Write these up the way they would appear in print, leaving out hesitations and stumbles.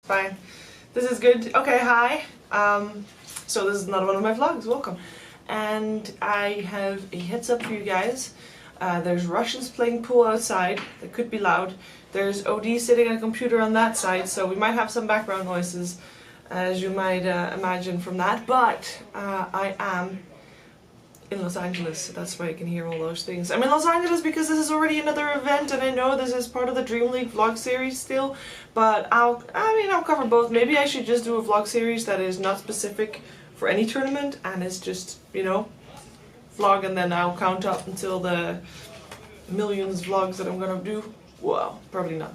Fine. This is good. Okay, hi. So this is another one of my vlogs. Welcome. And I have a heads up for you guys. There's Russians playing pool outside. That could be loud. There's OD sitting at a computer on that side, so we might have some background noises, as you might imagine from that. But I am in Los Angeles, so that's why you can hear all those things. I'm in Los Angeles because this is already another event, and I know this is part of the DreamLeague vlog series still, but I'll cover both. Maybe I should just do a vlog series that is not specific for any tournament, and it's just, you know, vlog, and then I'll count up until the millions vlogs that I'm gonna do. Well, probably not.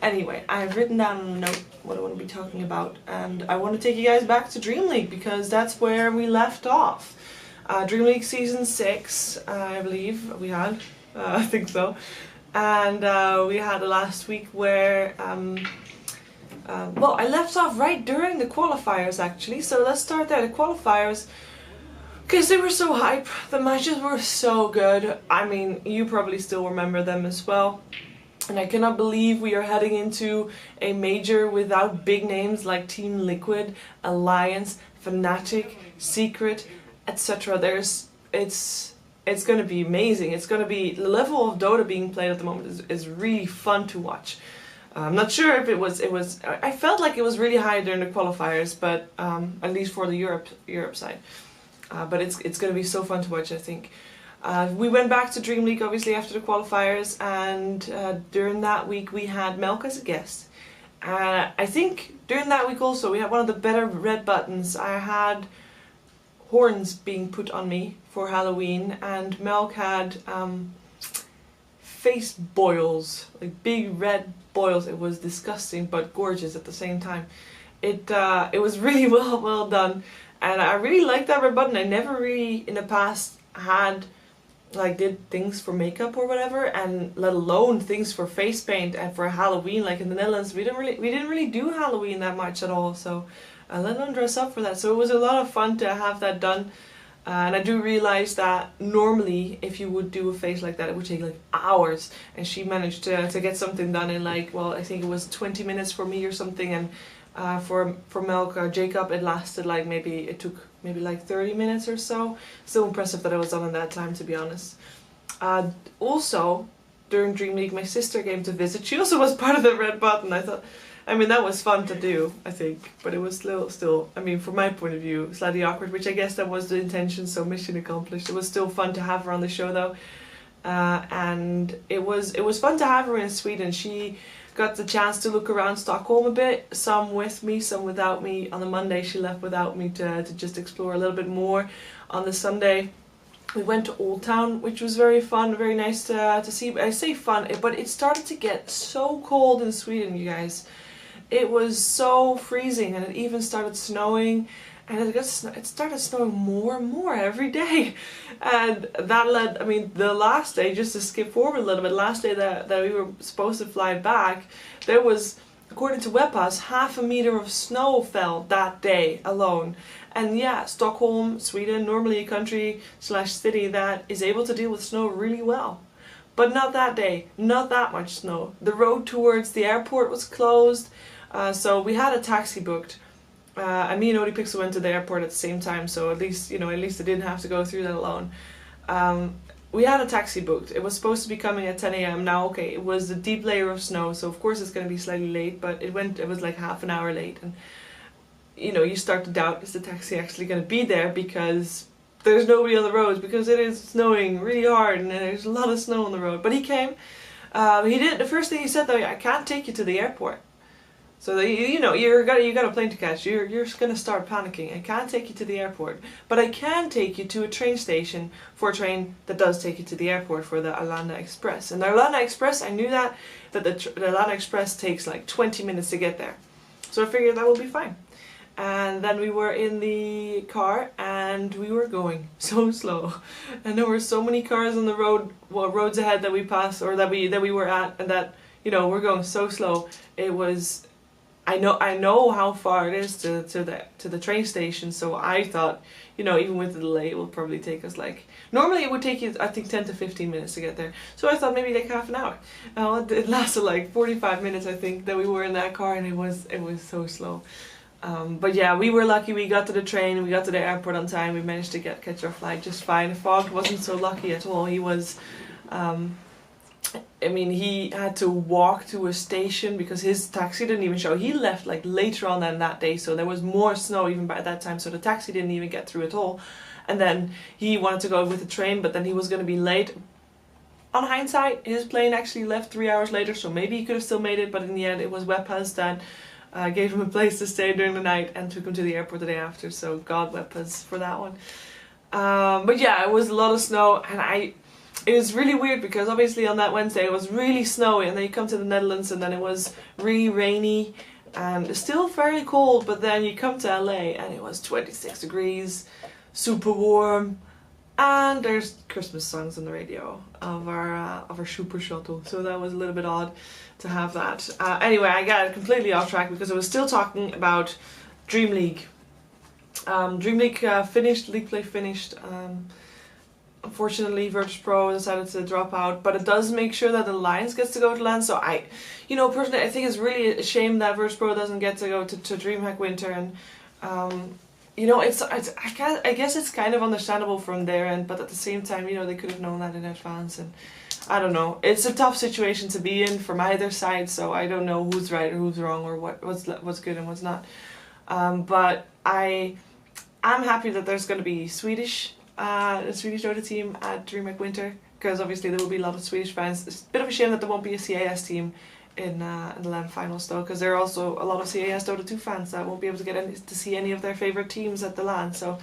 Anyway, I've written down a note what I want to be talking about, and I want to take you guys back to DreamLeague because that's where we left off. DreamLeague Season 6, I believe we had, I think so, and we had last week where, well, I left off right during the qualifiers actually, so let's start there. The qualifiers, because they were so hype, the matches were so good. I mean, you probably still remember them as well. And I cannot believe we are heading into a major without big names like Team Liquid, Alliance, Fnatic, Secret, etc. It's going to be amazing. It's going to be, the level of Dota being played at the moment is really fun to watch. I'm not sure if it was, I felt like it was really high during the qualifiers, but at least for the Europe side. But it's going to be so fun to watch, I think. We went back to DreamLeague obviously after the qualifiers, and during that week we had Melk as a guest. I think during that week also we had one of the better red buttons. I had horns being put on me for Halloween, and Melk had face boils, like big red boils. It was disgusting but gorgeous at the same time. It was really well done, and I really liked that red button. I never really in the past had did things for makeup or whatever, and let alone things for face paint and for Halloween. Like in the Netherlands we didn't really do Halloween that much at all, so let alone dress up for that. So it was a lot of fun to have that done, and I do realize that normally if you would do a face like that it would take like hours, and she managed to get something done in like, well, I think it was 20 minutes for me or something, and for Melk, Jacob, it lasted like it took maybe like 30 minutes or so. Still impressive that it was done in that time, to be honest. Also, during DreamLeague, my sister came to visit. She also was part of the red button. I mean, that was fun to do, I think, but it was still, I mean, from my point of view, slightly awkward, which I guess that was the intention, so mission accomplished. It was still fun to have her on the show though, and it was fun to have her in Sweden. She got the chance to look around Stockholm a bit, some with me, some without me. On the Monday she left without me to just explore a little bit more. On the Sunday we went to Old Town, which was very fun, very nice to see. I say fun, but it started to get so cold in Sweden, you guys. It was so freezing, and it even started snowing, and it started snowing more and more every day. And that led, I mean, the last day, just to skip forward a little bit, last day that we were supposed to fly back, there was, according to Webpass, 0.5 meter of snow fell that day alone. And yeah, Stockholm, Sweden, normally a country/city that is able to deal with snow really well. But not that day, not that much snow. The road towards the airport was closed, so we had a taxi booked. And me and ODPixel went to the airport at the same time, so at least, you know, at least I didn't have to go through that alone. We had a taxi booked. It was supposed to be coming at 10 AM. Now, okay, it was a deep layer of snow, so of course it's going to be slightly late, but it was like half an hour late. And, you know, you start to doubt, is the taxi actually going to be there, because there's nobody on the roads, because it is snowing really hard and there's a lot of snow on the road. But he came. He did. The first thing he said though, I can't take you to the airport. So you know, you got a plane to catch. You're gonna start panicking. I can't take you to the airport, but I can take you to a train station for a train that does take you to the airport, for the Arlanda Express. And the Arlanda Express, I knew that the Arlanda Express takes like 20 minutes to get there, so I figured that would be fine. And then we were in the car and we were going so slow, and there were so many cars on the road, well, roads ahead that we passed, or that we were at, and that, you know, we're going so slow. It was I know how far it is to the train station, so I thought, you know, even with the delay, it will probably take us like, normally it would take you, I think, 10 to 15 minutes to get there. So I thought maybe like half an hour. It lasted like 45 minutes, I think, that we were in that car, and it was so slow. But yeah, we were lucky. We got to the train, we got to the airport on time. We managed to catch our flight just fine. Fogg wasn't so lucky at all. He was, I mean, he had to walk to a station because his taxi didn't even show. He left like later on than that day, so there was more snow even by that time, so the taxi didn't even get through at all. And then he wanted to go with the train, but then he was going to be late. On hindsight, his plane actually left 3 hours later, so maybe he could have still made it, but in the end it was Webpa's that gave him a place to stay during the night and took him to the airport the day after, so God Webpa's for that one. But yeah, it was a lot of snow, and it was really weird because obviously on that Wednesday it was really snowy, and then you come to the Netherlands and then it was really rainy and still very cold, but then you come to LA and it was 26 degrees, super warm, and there's Christmas songs on the radio of our super shuttle, so that was a little bit odd to have that. Anyway, I got completely off track because I was still talking about DreamLeague. DreamLeague finished, League Play finished. Unfortunately, Virtus Pro decided to drop out, but it does make sure that the Alliance gets to go to LAN. So personally, I think it's really a shame that Virtus Pro doesn't get to go to DreamHack Winter, and I guess it's kind of understandable from their end, but at the same time, they could have known that in advance, and I don't know. It's a tough situation to be in from either side, so I don't know who's right or who's wrong or what's good and what's not. But I'm happy that there's going to be a Swedish Dota team at DreamHack Winter, because obviously there will be a lot of Swedish fans. It's a bit of a shame that there won't be a CIS team in the LAN finals though, because there are also a lot of CIS Dota 2 fans that won't be able to get to see any of their favorite teams at the LAN. So,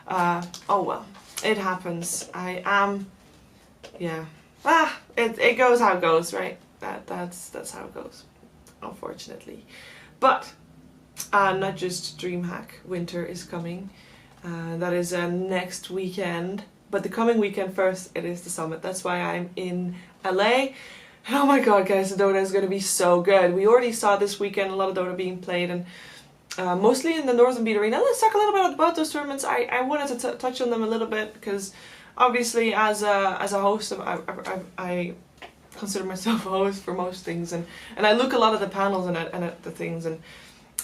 oh well, it happens. It goes how it goes, right? That's how it goes, unfortunately. But not just DreamHack Winter is coming. That is next weekend, but the coming weekend first, it is the summit. That's why I'm in LA. And oh my god, guys, the Dota is going to be so good. We already saw this weekend a lot of Dota being played, and mostly in the Northern Beat Arena. Let's talk a little bit about those tournaments. I wanted to touch on them a little bit because obviously as a host, I consider myself a host for most things, and I look a lot at the panels and at the things, and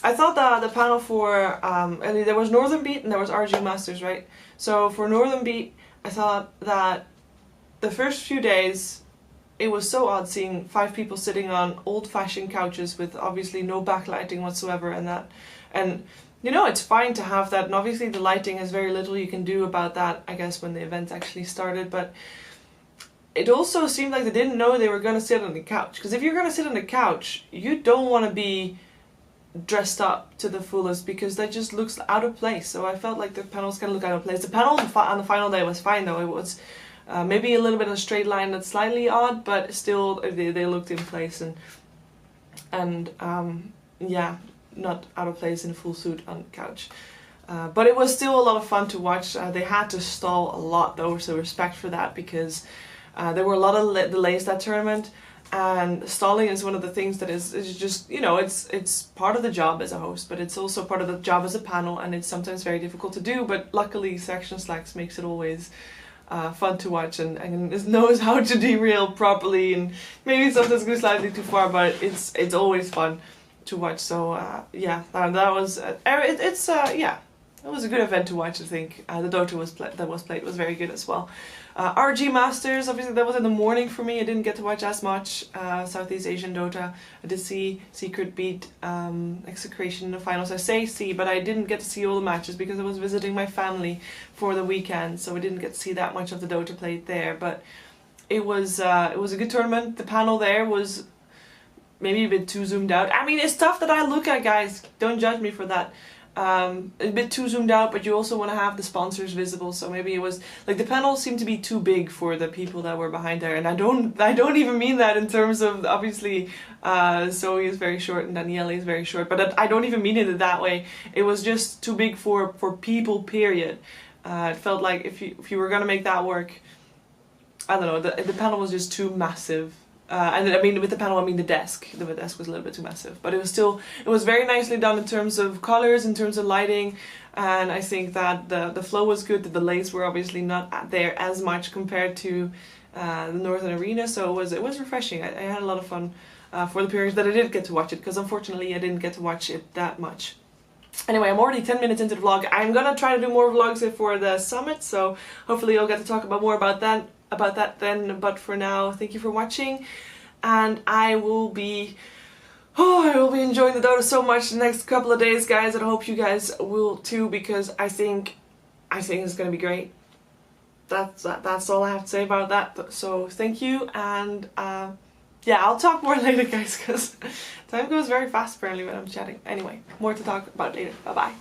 I thought that the panel for, there was Northern Beat and there was RG Masters, right? So for Northern Beat, I thought that the first few days, it was so odd seeing 5 people sitting on old-fashioned couches with obviously no backlighting whatsoever, and it's fine to have that, and obviously the lighting has very little you can do about that, I guess, when the event actually started, but it also seemed like they didn't know they were going to sit on the couch, because if you're going to sit on the couch, you don't want to be dressed up to the fullest, because that just looks out of place. So I felt like the panels kind of look out of place. The panel on the final day was fine though. It was maybe a little bit of a straight line that's slightly odd, but still they looked in place, and yeah, not out of place in a full suit on the couch. But it was still a lot of fun to watch. They had to stall a lot though, so respect for that, because there were a lot of delays that tournament. And stalling is one of the things that is just, it's part of the job as a host, but it's also part of the job as a panel, and it's sometimes very difficult to do, but luckily Section Slacks makes it always fun to watch, and knows how to derail properly, and maybe sometimes go slightly too far, but it's always fun to watch. So yeah, that was it was a good event to watch. I think the Dota that was played was very good as well. RG Masters, obviously that was in the morning for me. I didn't get to watch as much Southeast Asian Dota. I did see Secret beat Execration in the finals. I say see, but I didn't get to see all the matches because I was visiting my family for the weekend, so I didn't get to see that much of the Dota played there. But it was a good tournament. The panel there was maybe a bit too zoomed out. I mean, it's tough that I look at, guys. Don't judge me for that. A bit too zoomed out, but you also want to have the sponsors visible, so maybe it was like the panels seemed to be too big for the people that were behind there, and I don't even mean that in terms of obviously Zoe is very short and Danielle is very short, but I don't even mean it that way. It was just too big for people, period. It felt like if you were gonna make that work, I don't know, the panel was just too massive And I mean with the panel I mean the desk. The desk was a little bit too massive, but it was very nicely done in terms of colors, in terms of lighting, and I think that the flow was good. The delays were obviously not there as much compared to the Northern Arena, so it was refreshing. I had a lot of fun for the period that I did get to watch it, because unfortunately I didn't get to watch it that much. Anyway, I'm already 10 minutes into the vlog. I'm gonna try to do more vlogs for the summit, so hopefully I'll get to talk about more about that then. But for now, thank you for watching, and I will be enjoying the Dota so much the next couple of days, guys, and I hope you guys will too, because I think it's gonna be great. That's all I have to say about that. So thank you, and yeah, I'll talk more later, guys, because time goes very fast apparently when I'm chatting. Anyway, more to talk about later. Bye bye.